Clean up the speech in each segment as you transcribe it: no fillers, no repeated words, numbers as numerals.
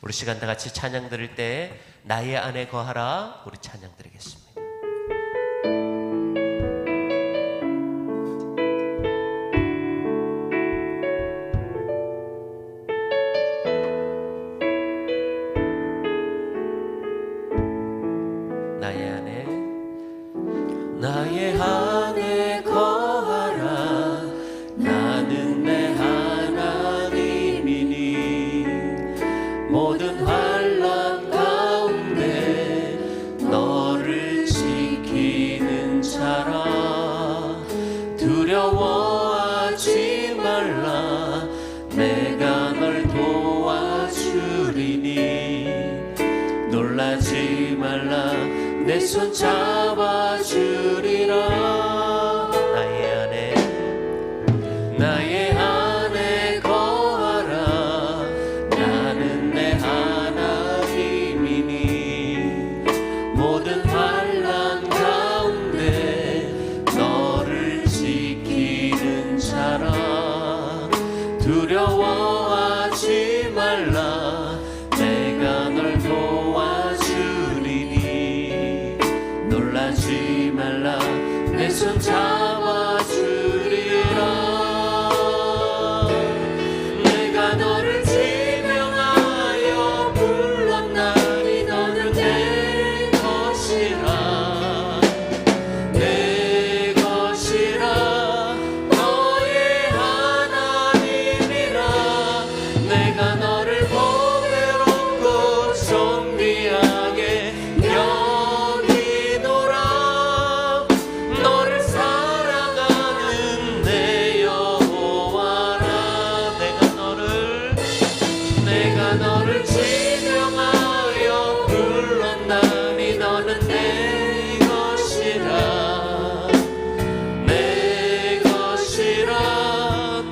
우리 시간 다 같이 찬양 드릴 때 나의 안에 거하라 우리 찬양 드리겠습니다. 나의 안에 거하라 나는 내 하나님이니 모든 환난 가운데 너를 지키는 자라 두려워하지 말라 내가 널 도와주리니 놀라지 말라 내 손 잡아주리라 나의 안에 거하라 나는 내 하나님이니 모든 환난 가운데 너를 지키는 자라 두려워하지 말라 내가 널 도와주리니 놀라지 말라 내 손 잡아주리라 내가 너를 지명하여 불렀나니 너는 내 것이라 내 것이라 너의 하나님이라 내가 너를 보배롭고 존귀하게 너를 지명하여 불렀나니 너는 내 것이라 내 것이라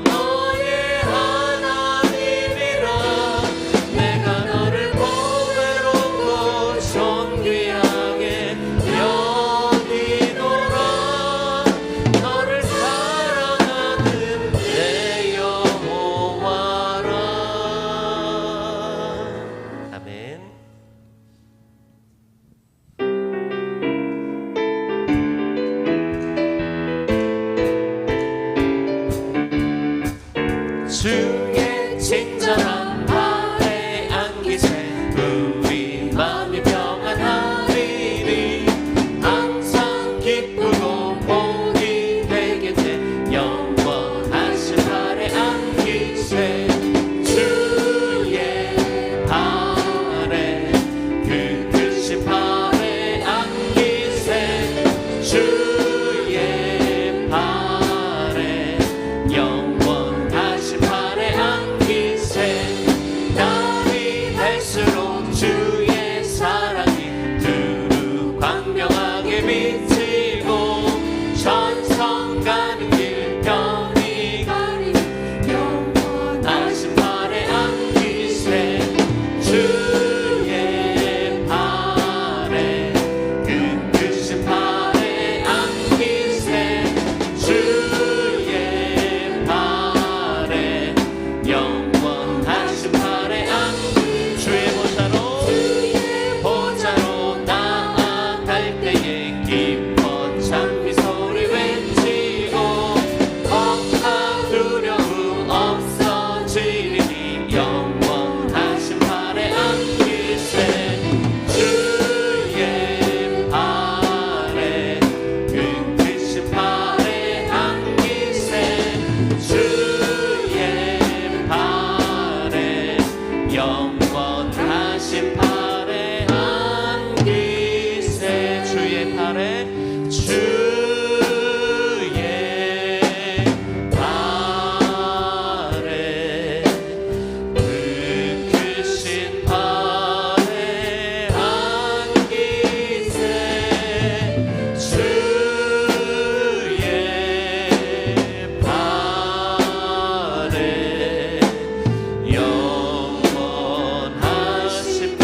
너의 하나님이라 내가 너를 보배롭고 존귀하게 여기노라 너를 사랑하는 내 여호와라. 아멘. 주의 친절한 발에 안기세 우리 마음이 평안하리니 항상 기쁘고 복이 되겠네 영원하신 발에 안기세 주의 발에 그 크신 발에 안기세 주의 발에 영원하신 발에 안기세 날이 갈수록 주의 사랑이 두루 광명하게 비치고 천성 가는 길 편히 가리니 영원하신 발에 안기세 주의 발에 그 크신 발에 안기세 주의 발에 영원하신 발에 안기 주의 보좌로 나아갈 때에 기뻐 찬미 소리 외치고 걱정 두려움 없어지리니 영원하신 발에 안기세 주의 발에 그 크신 발에 안기세 주의 발에 영원하신 발에 안기세 주의 발에 그 크신 발에 안기세 주의 발에 영원하신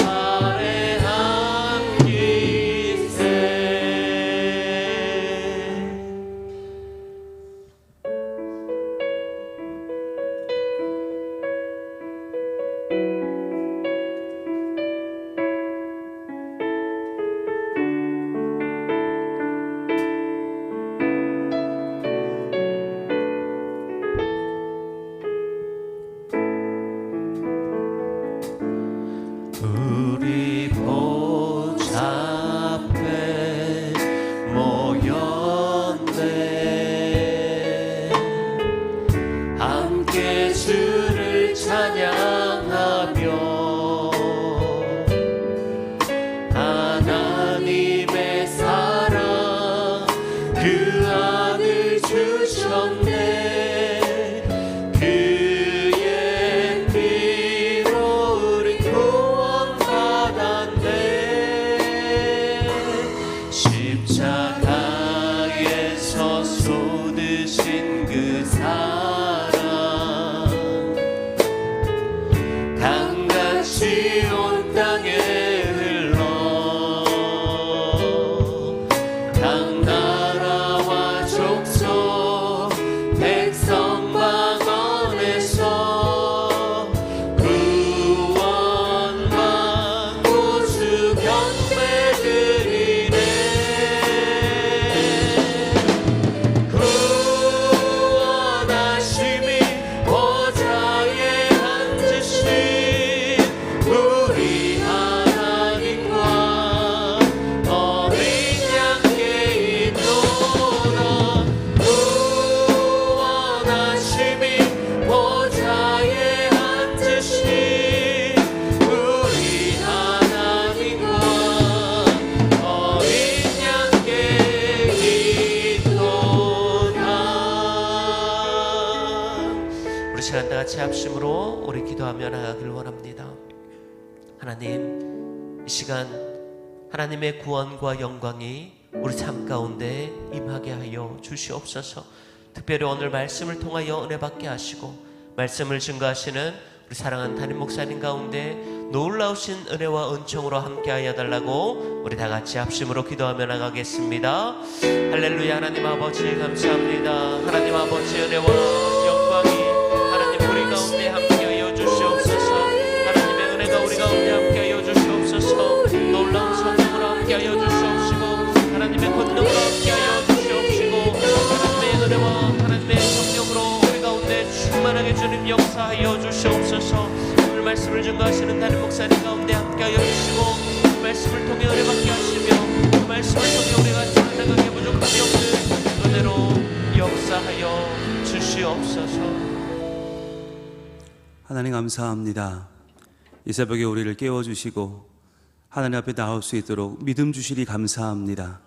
땅에 흘러 당 나라와 족속 백성 방언에서 구원받고 주 경배 드리네. 구원하심이 보좌에 앉으신 우리 하나님과 어린 양께 있노라. 구원하심이 보좌에 앉으신 우리 하나님과 어린 양께 있노라. 우리 시간 다 같이 합심으로 우리 기도하며 나가길 원합니다. 하나님, 이 시간 하나님의 구원과 영광이 우리 삶 가운데 임하게 하여 주시옵소서. 특별히 오늘 말씀을 통하여 은혜 받게 하시고 말씀을 증거하시는 우리 사랑하는 담임 목사님 가운데 놀라우신 은혜와 은총으로 함께하여 달라고 우리 다 같이 합심으로 기도하며 나가겠습니다. 할렐루야. 하나님 아버지 감사합니다. 하나님 아버지 은혜와 영광이 하나님 우리 가운데 함께하여 주시옵소서. 하나님의 은혜가 우리 가운데 함께하여 주시옵소서. 놀라운 성령으로 함께하여 주시옵시고 하나님의 권능으로 함께하여 주시옵시고 하나님의 은혜와 하나님의 성령으로 우리 가운데 충만하게 주님 역사하여 주시옵소서. 오늘 말씀을 증거하시는 담임 목사님 가운데 함께하여 주시고 그 말씀을 통해 은혜 받게 하시며 그 말씀을 통해 우리가 살아나가게 부족함이 없는 은혜로 역사하여 주시옵소서. 하나님 감사합니다. 이 새벽에 우리를 깨워주시고 하나님 앞에 나올 수 있도록 믿음 주시리 감사합니다.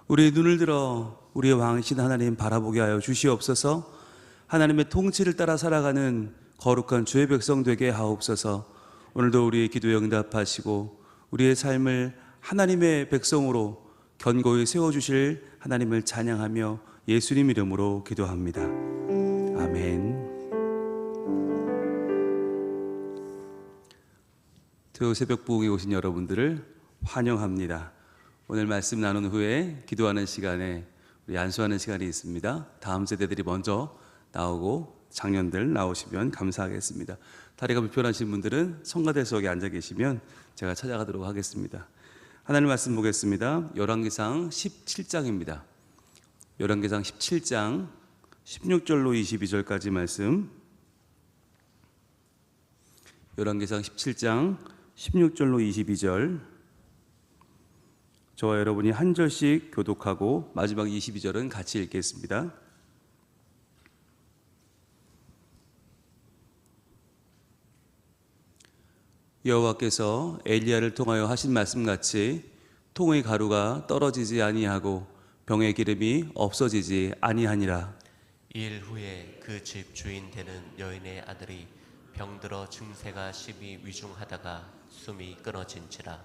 우리의 눈을 들어 우리의 왕이신 하나님 바라보게 하여 주시옵소서. 하나님의 통치를 따라 살아가는 거룩한 주의 백성 되게 하옵소서. 오늘도 우리의 기도에 응답하시고 우리의 삶을 하나님의 백성으로 견고히 세워주실 하나님을 찬양하며 예수님 이름으로 기도합니다. 아멘. 토요 새벽 부흥에 오신 여러분들을 환영합니다. 오늘 말씀 나눈 후에 기도하는 시간에 우리 안수하는 시간이 있습니다. 다음 세대들이 먼저 나오고 장년들 나오시면 감사하겠습니다. 다리가 불편하신 분들은 성가대석에 앉아 계시면 제가 찾아가도록 하겠습니다. 하나님 말씀 보겠습니다. 열왕기상 17장입니다. 열왕기상 17장 16절로 22절까지 말씀. 열왕기상 17장 16절로 22절. 저와 여러분이 한 절씩 교독하고 마지막 22절은 같이 읽겠습니다. 여호와께서 엘리야를 통하여 하신 말씀같이 통의 가루가 떨어지지 아니하고 병의 기름이 없어지지 아니하니라. 일 후에 그 집 주인 되는 여인의 아들이 병들어 증세가 심히 위중하다가 숨이 끊어진지라.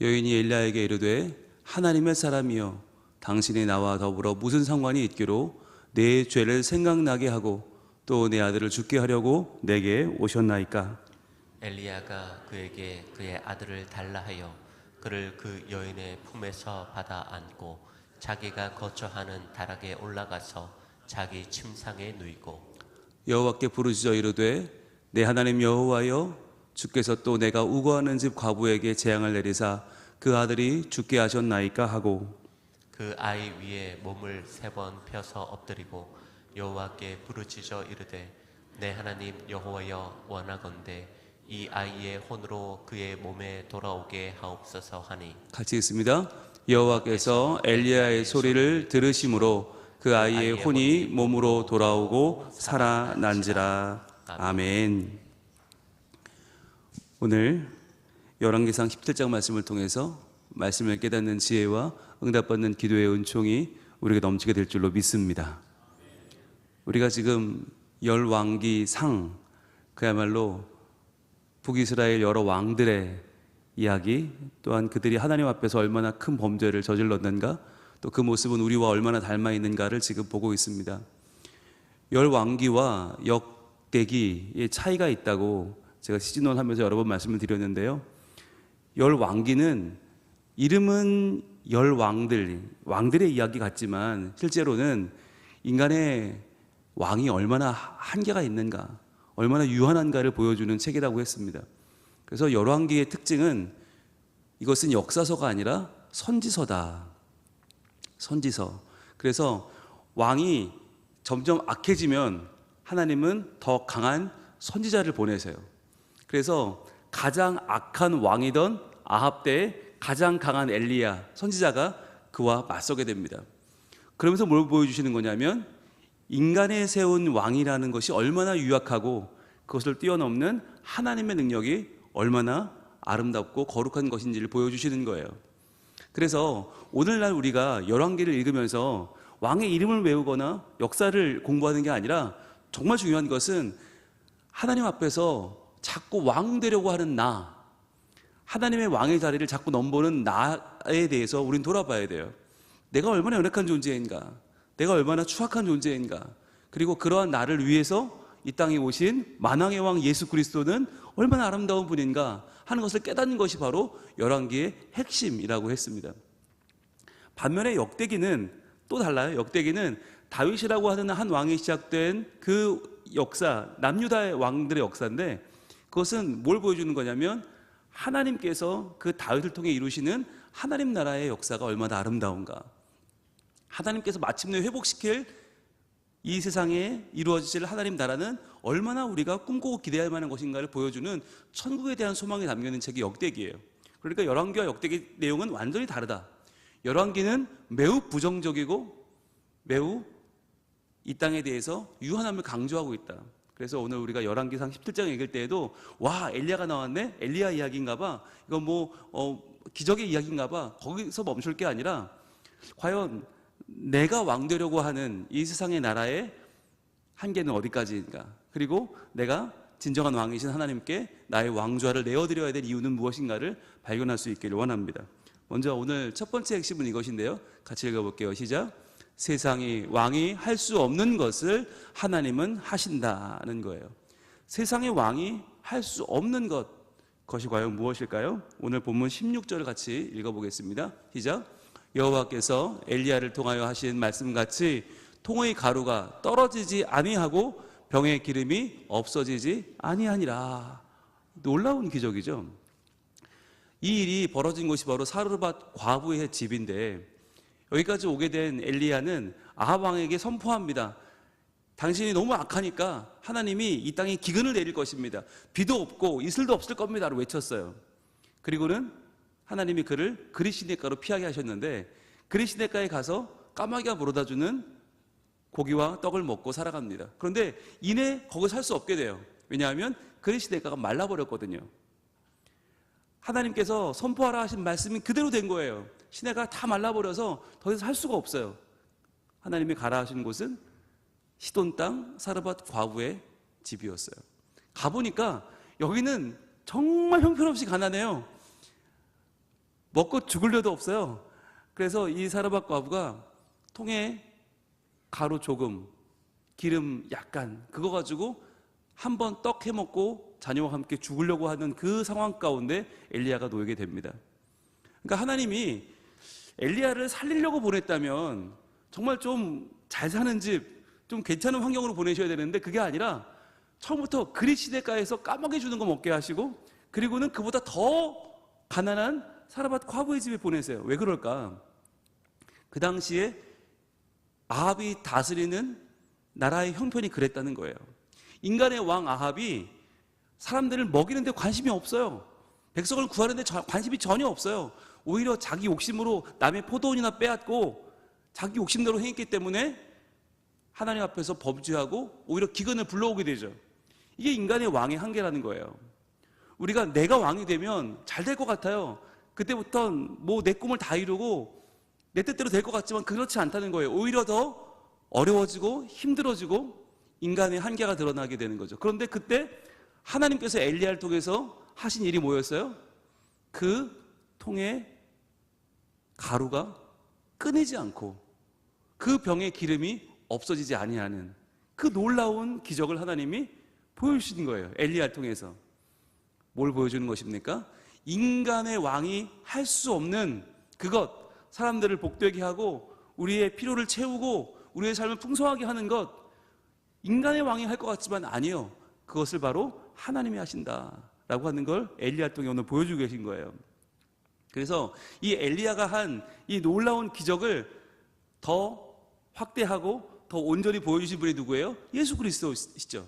여인이 엘리야에게 이르되 하나님의 사람이여 당신이 나와 더불어 무슨 상관이 있기로 내 죄를 생각나게 하고 또 내 아들을 죽게 하려고 내게 오셨나이까. 엘리야가 그에게 그의 아들을 달라 하여 그를 그 여인의 품에서 받아 안고 자기가 거처하는 다락에 올라가서 자기 침상에 누이고 여호와께 부르짖어 이르되 내 하나님 여호와여 주께서 또 내가 우거하는 집 과부에게 재앙을 내리사 그 아들이 죽게 하셨나이까 하고 그 아이 위에 몸을 3번 펴서 엎드리고 여호와께 부르짖어 이르되 내 하나님 여호와여 원하건대 이 아이의 혼으로 그의 몸에 돌아오게 하옵소서 하니. 같이 읽습니다. 여호와께서 엘리야의 소리를 들으심으로 그 아이의 혼이 몸으로 돌아오고 살아난지라. 아멘. 오늘 열왕기상 17장 말씀을 통해서 말씀을 깨닫는 지혜와 응답받는 기도의 은총이 우리에게 넘치게 될 줄로 믿습니다. 우리가 지금 열왕기상, 그야말로 북이스라엘 여러 왕들의 이야기, 또한 그들이 하나님 앞에서 얼마나 큰 범죄를 저질렀는가, 또 그 모습은 우리와 얼마나 닮아 있는가를 지금 보고 있습니다. 열왕기와 역대기의 차이가 있다고 제가 시즌원 하면서 여러 번 말씀을 드렸는데요. 열 왕기는 이름은 열 왕들의 이야기 같지만 실제로는 인간의 왕이 얼마나 한계가 있는가, 얼마나 유한한가를 보여주는 책이라고 했습니다. 그래서 열왕기의 특징은 이것은 역사서가 아니라 선지서다. 선지서. 그래서 왕이 점점 악해지면 하나님은 더 강한 선지자를 보내세요. 그래서 가장 악한 왕이던 아합 때에 가장 강한 엘리야 선지자가 그와 맞서게 됩니다. 그러면서 뭘 보여주시는 거냐면 인간에 세운 왕이라는 것이 얼마나 유약하고 그것을 뛰어넘는 하나님의 능력이 얼마나 아름답고 거룩한 것인지를 보여주시는 거예요. 그래서 오늘날 우리가 열왕기를 읽으면서 왕의 이름을 외우거나 역사를 공부하는 게 아니라 정말 중요한 것은 하나님 앞에서 자꾸 왕 되려고 하는 나, 하나님의 왕의 자리를 자꾸 넘보는 나에 대해서 우린 돌아봐야 돼요. 내가 얼마나 연약한 존재인가, 내가 얼마나 추악한 존재인가, 그리고 그러한 나를 위해서 이 땅에 오신 만왕의 왕 예수 그리스도는 얼마나 아름다운 분인가 하는 것을 깨닫는 것이 바로 열왕기의 핵심이라고 했습니다. 반면에 역대기는 또 달라요. 역대기는 다윗이라고 하는 한 왕이 시작된 그 역사, 남유다의 왕들의 역사인데 그것은 뭘 보여주는 거냐면 하나님께서 그 다윗을 통해 이루시는 하나님 나라의 역사가 얼마나 아름다운가, 하나님께서 마침내 회복시킬 이 세상에 이루어질 하나님 나라는 얼마나 우리가 꿈꾸고 기대할 만한 것인가를 보여주는 천국에 대한 소망이 담겨있는 책이 역대기예요. 그러니까 열왕기와 역대기 내용은 완전히 다르다. 열왕기는 매우 부정적이고 매우 이 땅에 대해서 유한함을 강조하고 있다. 그래서 오늘 우리가 열왕기상 17장 읽을 때에도 와, 엘리야가 나왔네? 엘리야 이야기인가 봐. 이건 기적의 이야기인가 봐. 거기서 멈출 게 아니라 과연 내가 왕 되려고 하는 이 세상의 나라의 한계는 어디까지인가? 그리고 내가 진정한 왕이신 하나님께 나의 왕좌를 내어드려야 될 이유는 무엇인가를 발견할 수 있기를 원합니다. 먼저 오늘 첫 번째 핵심은 이것인데요. 같이 읽어볼게요. 시작. 세상이 왕이 할 수 없는 것을 하나님은 하신다는 거예요. 세상의 왕이 할 수 없는 그것이 과연 무엇일까요? 오늘 본문 16절을 같이 읽어보겠습니다. 시작. 여호와께서 엘리야를 통하여 하신 말씀같이 통의 가루가 떨어지지 아니하고 병의 기름이 없어지지 아니하니라. 놀라운 기적이죠. 이 일이 벌어진 곳이 바로 사르밧 과부의 집인데 여기까지 오게 된 엘리야는 아합 왕에게 선포합니다. 당신이 너무 악하니까 하나님이 이 땅에 기근을 내릴 것입니다. 비도 없고 이슬도 없을 겁니다라고 외쳤어요. 그리고는 하나님이 그를 그릿시냇가로 피하게 하셨는데 그릿시냇가에 가서 까마귀가 물어다주는 고기와 떡을 먹고 살아갑니다. 그런데 이내 거기 살 수 없게 돼요. 왜냐하면 그릿시냇가가 말라버렸거든요. 하나님께서 선포하라 하신 말씀이 그대로 된 거예요. 시내가 다 말라버려서 더 이상 살 수가 없어요. 하나님이 가라 하신 곳은 시돈 땅 사르밧 과부의 집이었어요. 가보니까 여기는 정말 형편없이 가난해요. 먹고 죽을 려도 없어요. 그래서 이 사르밧 과부가 통에 가루 조금, 기름 약간 그거 가지고 한번 떡 해먹고 자녀와 함께 죽으려고 하는 그 상황 가운데 엘리야가 놓이게 됩니다. 그러니까 하나님이 엘리야를 살리려고 보냈다면 정말 좀 잘 사는 집, 좀 괜찮은 환경으로 보내셔야 되는데 그게 아니라 처음부터 그릿시냇가에서 까마귀 주는 거 먹게 하시고 그리고는 그보다 더 가난한 사르밧 과부의 집에 보내세요. 왜 그럴까? 그 당시에 아합이 다스리는 나라의 형편이 그랬다는 거예요. 인간의 왕 아합이 사람들을 먹이는 데 관심이 없어요. 백성을 구하는 데 관심이 전혀 없어요. 오히려 자기 욕심으로 남의 포도원이나 빼앗고 자기 욕심대로 행했기 때문에 하나님 앞에서 범죄하고 오히려 기근을 불러오게 되죠. 이게 인간의 왕의 한계라는 거예요. 우리가 내가 왕이 되면 잘 될 것 같아요. 그때부터는 내 꿈을 다 이루고 내 뜻대로 될 것 같지만 그렇지 않다는 거예요. 오히려 더 어려워지고 힘들어지고 인간의 한계가 드러나게 되는 거죠. 그런데 그때 하나님께서 엘리야를 통해서 하신 일이 뭐였어요? 그 통에 가루가 끊이지 않고 그 병의 기름이 없어지지 아니하는 그 놀라운 기적을 하나님이 보여주신 거예요. 엘리야를 통해서. 뭘 보여주는 것입니까? 인간의 왕이 할 수 없는 그것, 사람들을 복되게 하고 우리의 필요를 채우고 우리의 삶을 풍성하게 하는 것, 인간의 왕이 할 것 같지만 아니요, 그것을 바로 하나님이 하신다라고 하는 걸 엘리야 통해 오늘 보여주고 계신 거예요. 그래서 이 엘리야가 한 이 놀라운 기적을 더 확대하고 더 온전히 보여주신 분이 누구예요? 예수 그리스도시죠.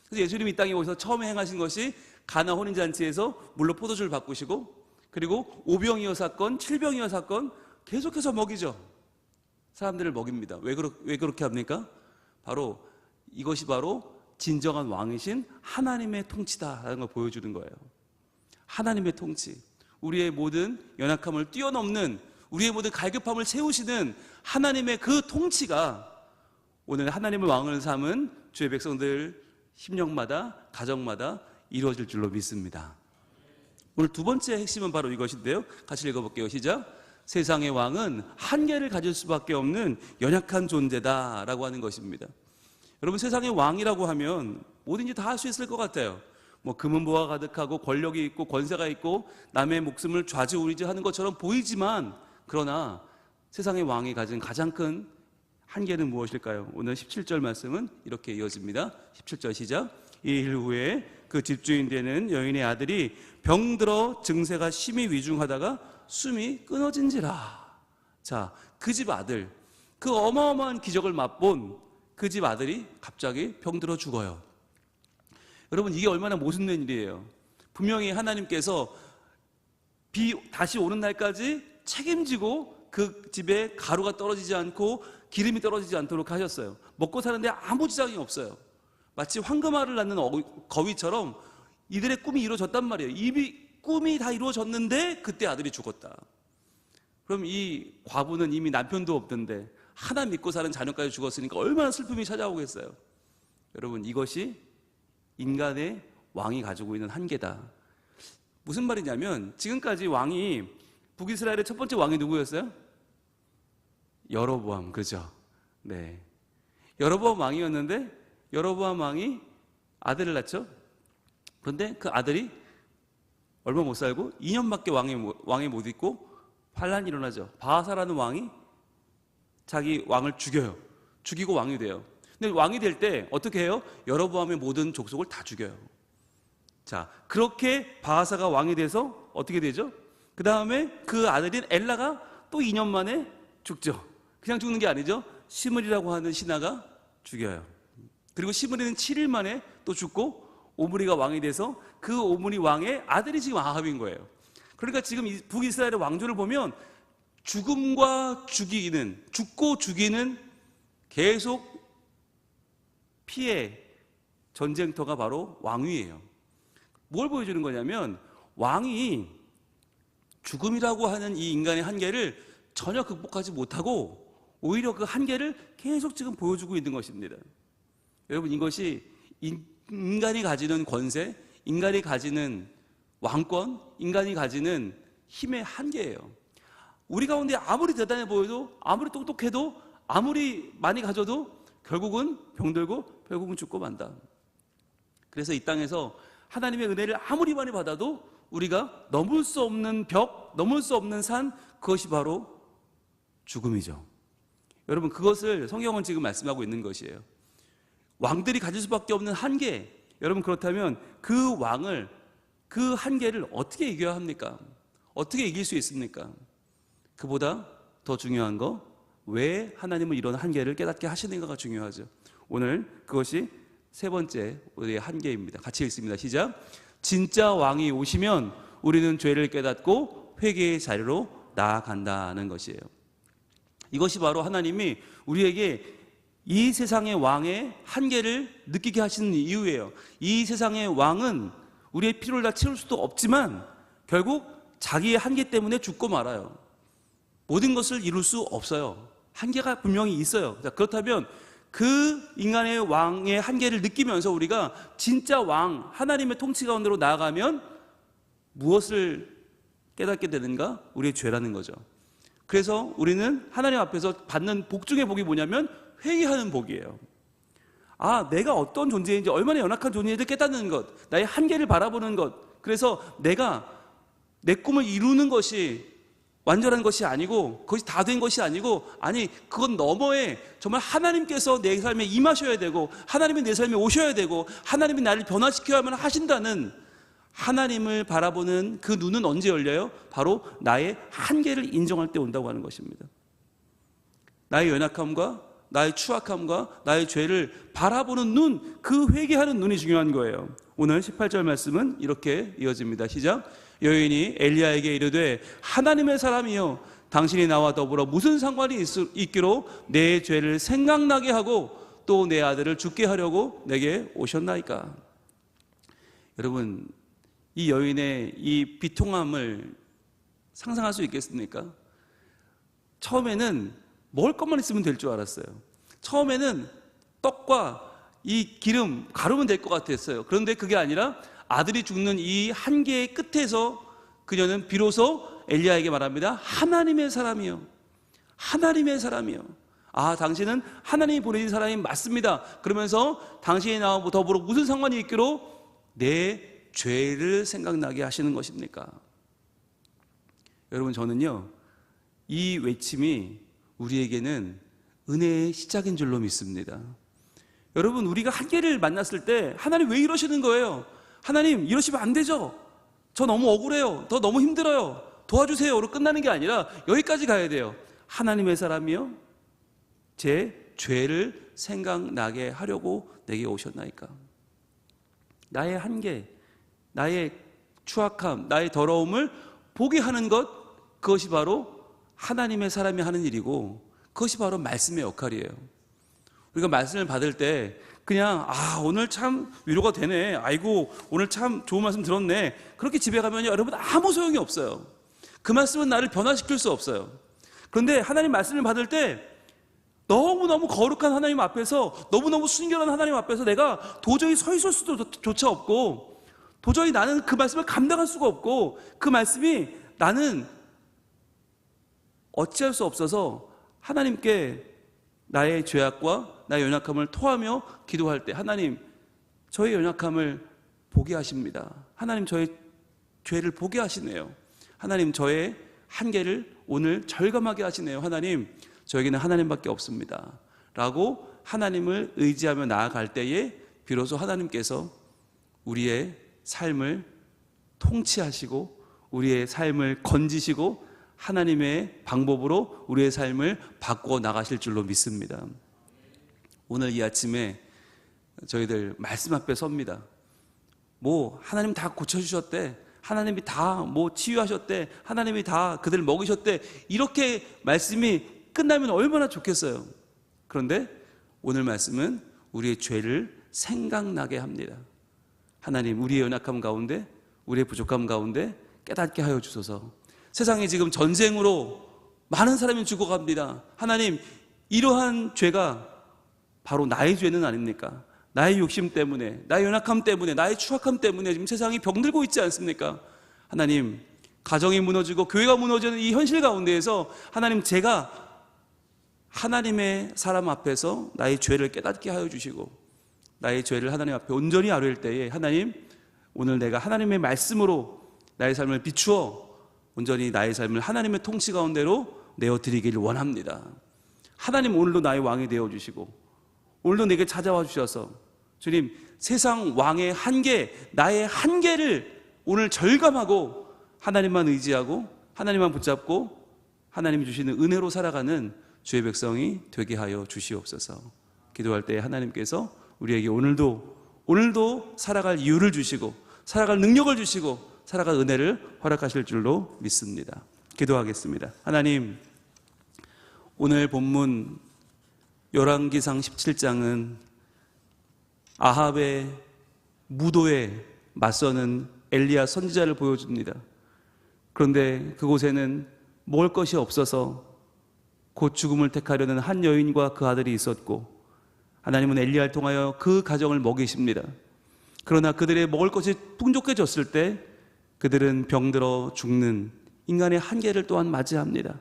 그래서 예수님이 이 땅에 오셔서 처음에 행하신 것이 가나 혼인잔치에서 물로 포도주를 바꾸시고, 그리고 오병이어 사건, 칠병이어 사건 계속해서 먹이죠. 사람들을 먹입니다. 왜 그렇게 합니까? 바로 이것이 바로 진정한 왕이신 하나님의 통치다라는 걸 보여주는 거예요. 하나님의 통치, 우리의 모든 연약함을 뛰어넘는, 우리의 모든 갈급함을 채우시는 하나님의 그 통치가 오늘 하나님의 왕을 삼은 주의 백성들 심령마다, 가정마다 이루어질 줄로 믿습니다. 오늘 두 번째 핵심은 바로 이것인데요, 같이 읽어볼게요. 시작. 세상의 왕은 한계를 가질 수밖에 없는 연약한 존재다라고 하는 것입니다. 여러분, 세상의 왕이라고 하면 뭐든지 다 할 수 있을 것 같아요. 뭐 금은보화 가득하고 권력이 있고 권세가 있고 남의 목숨을 좌지우지하는 것처럼 보이지만, 그러나 세상의 왕이 가진 가장 큰 한계는 무엇일까요? 오늘 17절 말씀은 이렇게 이어집니다. 17절 시작. 이 일 후에 그 집주인 되는 여인의 아들이 병들어 증세가 심히 위중하다가 숨이 끊어진지라. 자, 그 집 아들, 그 어마어마한 기적을 맛본 그 집 아들이 갑자기 병들어 죽어요. 여러분, 이게 얼마나 모순된 일이에요. 분명히 하나님께서 비 다시 오는 날까지 책임지고 그 집에 가루가 떨어지지 않고 기름이 떨어지지 않도록 하셨어요. 먹고 사는데 아무 지장이 없어요. 마치 황금알을 낳는 거위처럼 이들의 꿈이 이루어졌단 말이에요. 이 꿈이 다 이루어졌는데 그때 아들이 죽었다. 그럼 이 과부는 이미 남편도 없던데 하나 믿고 사는 자녀까지 죽었으니까 얼마나 슬픔이 찾아오겠어요. 여러분, 이것이 인간의 왕이 가지고 있는 한계다. 무슨 말이냐면, 지금까지 왕이, 북이스라엘의 첫 번째 왕이 누구였어요? 여로보암, 그죠? 네. 여로보암 왕이었는데 여로보암 왕이 아들을 낳죠. 그런데 그 아들이 얼마 못 살고 2년밖에 왕에 못 있고 환란이 일어나죠. 바하사라는 왕이 자기 왕을 죽여요. 죽이고 왕이 돼요. 근데 왕이 될 때 어떻게 해요? 여로보암의 모든 족속을 다 죽여요. 자, 그렇게 바하사가 왕이 돼서 어떻게 되죠? 그 다음에 그 아들인 엘라가 또 2년 만에 죽죠. 그냥 죽는 게 아니죠. 시므리라고 하는 신하가 죽여요. 그리고 시므리는 7일 만에 또 죽고 오므리가 왕이 돼서 그 오므리 왕의 아들이 지금 아합인 거예요. 그러니까 지금 북이스라엘의 왕조를 보면 죽음과 죽이는, 죽고 죽이는 계속 피해 전쟁터가 바로 왕위예요. 뭘 보여주는 거냐면, 왕이 죽음이라고 하는 이 인간의 한계를 전혀 극복하지 못하고 오히려 그 한계를 계속 지금 보여주고 있는 것입니다. 여러분, 이것이 인간이 가지는 권세, 인간이 가지는 왕권, 인간이 가지는 힘의 한계예요. 우리 가운데 아무리 대단해 보여도, 아무리 똑똑해도, 아무리 많이 가져도 결국은 병들고 결국은 죽고 만다. 그래서 이 땅에서 하나님의 은혜를 아무리 많이 받아도 우리가 넘을 수 없는 벽, 넘을 수 없는 산, 그것이 바로 죽음이죠. 여러분, 그것을 성경은 지금 말씀하고 있는 것이에요. 왕들이 가질 수밖에 없는 한계. 여러분, 그렇다면 그 왕을, 그 한계를 어떻게 이겨야 합니까? 어떻게 이길 수 있습니까? 그보다 더 중요한 거, 왜 하나님은 이런 한계를 깨닫게 하시는가가 중요하죠. 오늘 그것이 세 번째 우리의 한계입니다. 같이 읽습니다. 시작. 진짜 왕이 오시면 우리는 죄를 깨닫고 회개의 자리로 나아간다는 것이에요. 이것이 바로 하나님이 우리에게 이 세상의 왕의 한계를 느끼게 하시는 이유예요. 이 세상의 왕은 우리의 필요를 다 채울 수도 없지만 결국 자기의 한계 때문에 죽고 말아요. 모든 것을 이룰 수 없어요. 한계가 분명히 있어요. 자, 그렇다면 그 인간의 왕의 한계를 느끼면서 우리가 진짜 왕, 하나님의 통치 가운데로 나아가면 무엇을 깨닫게 되는가? 우리의 죄라는 거죠. 그래서 우리는 하나님 앞에서 받는 복 중의 복이 뭐냐면 회개하는 복이에요. 아, 내가 어떤 존재인지, 얼마나 연약한 존재인지 깨닫는 것, 나의 한계를 바라보는 것. 그래서 내가 내 꿈을 이루는 것이 완전한 것이 아니고, 그것이 다 된 것이 아니고, 아니 그건 너머에 정말 하나님께서 내 삶에 임하셔야 되고, 하나님이 내 삶에 오셔야 되고, 하나님이 나를 변화시켜야만 하신다는 하나님을 바라보는 그 눈은 언제 열려요? 바로 나의 한계를 인정할 때 온다고 하는 것입니다. 나의 연약함과 나의 추악함과 나의 죄를 바라보는 눈, 그 회개하는 눈이 중요한 거예요. 오늘 18절 말씀은 이렇게 이어집니다. 시작. 여인이 엘리야에게 이르되 하나님의 사람이여 당신이 나와 더불어 무슨 상관이 있기로 내 죄를 생각나게 하고 또 내 아들을 죽게 하려고 내게 오셨나이까. 여러분, 이 여인의 이 비통함을 상상할 수 있겠습니까? 처음에는 먹을 것만 있으면 될 줄 알았어요. 처음에는 떡과 이 기름 가루면 될 것 같았어요. 그런데 그게 아니라 아들이 죽는 이 한계의 끝에서 그녀는 비로소 엘리야에게 말합니다. 하나님의 사람이요, 하나님의 사람이요. 아, 당신은 하나님이 보내신 사람이 맞습니다. 그러면서 당신이 나와 더불어 무슨 상관이 있기로 내 죄를 생각나게 하시는 것입니까? 여러분, 저는요 이 외침이 우리에게는 은혜의 시작인 줄로 믿습니다. 여러분, 우리가 한계를 만났을 때 하나님 왜 이러시는 거예요? 하나님 이러시면 안 되죠. 저 너무 억울해요. 더 너무 힘들어요. 도와주세요로 끝나는 게 아니라 여기까지 가야 돼요. 하나님의 사람이요, 제 죄를 생각나게 하려고 내게 오셨나이까. 나의 한계, 나의 추악함, 나의 더러움을 보게 하는 것, 그것이 바로 하나님의 사람이 하는 일이고, 그것이 바로 말씀의 역할이에요. 우리가 말씀을 받을 때 그냥 오늘 참 위로가 되네, 아이고 오늘 참 좋은 말씀 들었네, 그렇게 집에 가면 여러분 아무 소용이 없어요. 그 말씀은 나를 변화시킬 수 없어요. 그런데 하나님 말씀을 받을 때 너무너무 거룩한 하나님 앞에서, 너무너무 순결한 하나님 앞에서 내가 도저히 서 있을 수조차 없고, 도저히 나는 그 말씀을 감당할 수가 없고, 그 말씀이 나는 어찌할 수 없어서 하나님께 나의 죄악과 나의 연약함을 토하며 기도할 때 하나님, 저의 연약함을 보게 하십니다. 하나님, 저의 죄를 보게 하시네요. 하나님, 저의 한계를 오늘 절감하게 하시네요. 하나님, 저에게는 하나님밖에 없습니다 라고 하나님을 의지하며 나아갈 때에 비로소 하나님께서 우리의 삶을 통치하시고 우리의 삶을 건지시고 하나님의 방법으로 우리의 삶을 바꾸어 나가실 줄로 믿습니다. 오늘 이 아침에 저희들 말씀 앞에 섭니다. 하나님 다 고쳐주셨대, 하나님이 다 치유하셨대, 하나님이 다 그들 먹이셨대, 이렇게 말씀이 끝나면 얼마나 좋겠어요. 그런데 오늘 말씀은 우리의 죄를 생각나게 합니다. 하나님, 우리의 연약함 가운데, 우리의 부족함 가운데 깨닫게 하여 주소서. 세상에 지금 전쟁으로 많은 사람이 죽어갑니다. 하나님, 이러한 죄가 바로 나의 죄는 아닙니까? 나의 욕심 때문에, 나의 연약함 때문에, 나의 추악함 때문에 지금 세상이 병들고 있지 않습니까? 하나님, 가정이 무너지고 교회가 무너지는 이 현실 가운데에서 하나님, 제가 하나님의 사람 앞에서 나의 죄를 깨닫게 하여 주시고 나의 죄를 하나님 앞에 온전히 아뢰을 때에 하나님, 오늘 내가 하나님의 말씀으로 나의 삶을 비추어 온전히 나의 삶을 하나님의 통치 가운데로 내어드리기를 원합니다. 하나님, 오늘도 나의 왕이 되어주시고 오늘도 내게 찾아와 주셔서 주님, 세상 왕의 한계, 나의 한계를 오늘 절감하고 하나님만 의지하고 하나님만 붙잡고 하나님이 주시는 은혜로 살아가는 주의 백성이 되게 하여 주시옵소서. 기도할 때 하나님께서 우리에게 오늘도 살아갈 이유를 주시고 살아갈 능력을 주시고 살아갈 은혜를 허락하실 줄로 믿습니다. 기도하겠습니다. 하나님, 오늘 본문 열왕기상 17장은 아합의 무도에 맞서는 엘리야 선지자를 보여줍니다. 그런데 그곳에는 먹을 것이 없어서 곧 죽음을 택하려는 한 여인과 그 아들이 있었고, 하나님은 엘리야를 통하여 그 가정을 먹이십니다. 그러나 그들의 먹을 것이 풍족해졌을 때 그들은 병들어 죽는 인간의 한계를 또한 맞이합니다.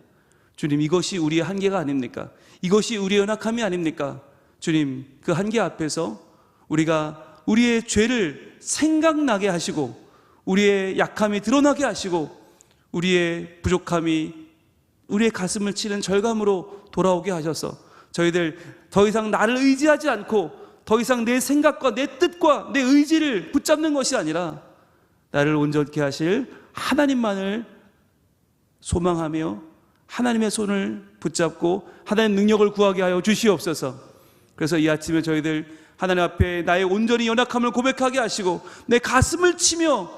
주님, 이것이 우리의 한계가 아닙니까? 이것이 우리의 연약함이 아닙니까? 주님, 그 한계 앞에서 우리가 우리의 죄를 생각나게 하시고 우리의 약함이 드러나게 하시고 우리의 부족함이 우리의 가슴을 치는 절감으로 돌아오게 하셔서 저희들 더 이상 나를 의지하지 않고 더 이상 내 생각과 내 뜻과 내 의지를 붙잡는 것이 아니라 나를 온전케 하실 하나님만을 소망하며 하나님의 손을 붙잡고 하나님의 능력을 구하게 하여 주시옵소서. 그래서 이 아침에 저희들 하나님 앞에 나의 온전히 연약함을 고백하게 하시고 내 가슴을 치며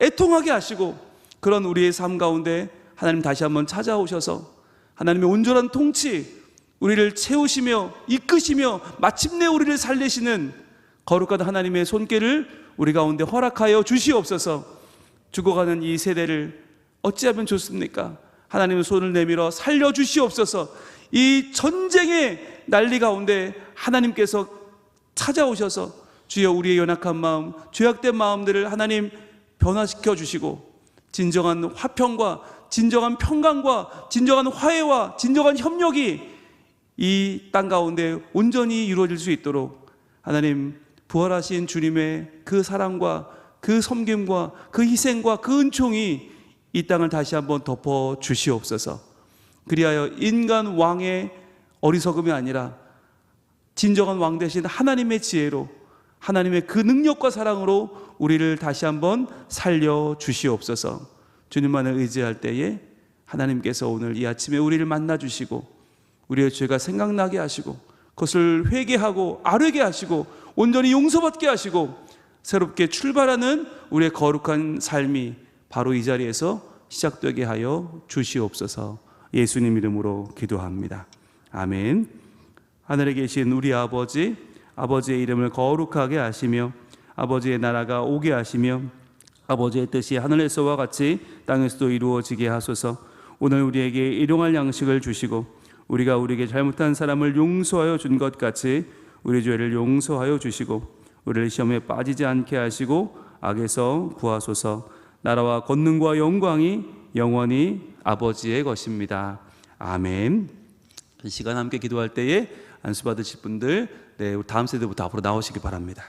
애통하게 하시고 그런 우리의 삶 가운데 하나님 다시 한번 찾아오셔서 하나님의 온전한 통치, 우리를 채우시며 이끄시며 마침내 우리를 살리시는 거룩한 하나님의 손길을 우리 가운데 허락하여 주시옵소서. 죽어가는 이 세대를 어찌하면 좋습니까? 하나님의 손을 내밀어 살려주시옵소서. 이 전쟁의 난리 가운데 하나님께서 찾아오셔서 주여 우리의 연약한 마음, 죄악된 마음들을 하나님 변화시켜 주시고 진정한 화평과 진정한 평강과 진정한 화해와 진정한 협력이 이 땅 가운데 온전히 이루어질 수 있도록 하나님 부활하신 주님의 그 사랑과 그 섬김과 그 희생과 그 은총이 이 땅을 다시 한번 덮어 주시옵소서. 그리하여 인간 왕의 어리석음이 아니라 진정한 왕 대신 하나님의 지혜로 하나님의 그 능력과 사랑으로 우리를 다시 한번 살려 주시옵소서. 주님만을 의지할 때에 하나님께서 오늘 이 아침에 우리를 만나 주시고 우리의 죄가 생각나게 하시고 그것을 회개하고 아뢰게 하시고 온전히 용서받게 하시고 새롭게 출발하는 우리의 거룩한 삶이 바로 이 자리에서 시작되게 하여 주시옵소서. 예수님 이름으로 기도합니다. 아멘. 하늘에 계신 우리 아버지, 아버지의 이름을 거룩하게 하시며 아버지의 나라가 오게 하시며 아버지의 뜻이 하늘에서와 같이 땅에서도 이루어지게 하소서. 오늘 우리에게 일용할 양식을 주시고 우리가 우리에게 잘못한 사람을 용서하여 준 것 같이 우리 죄를 용서하여 주시고 우리를 시험에 빠지지 않게 하시고 악에서 구하소서. 나라와 권능과 영광이 영원히 아버지의 것입니다. 아멘. 이 시간 함께 기도할 때에 안수 받으실 분들 다음 세대부터 앞으로 나오시기 바랍니다.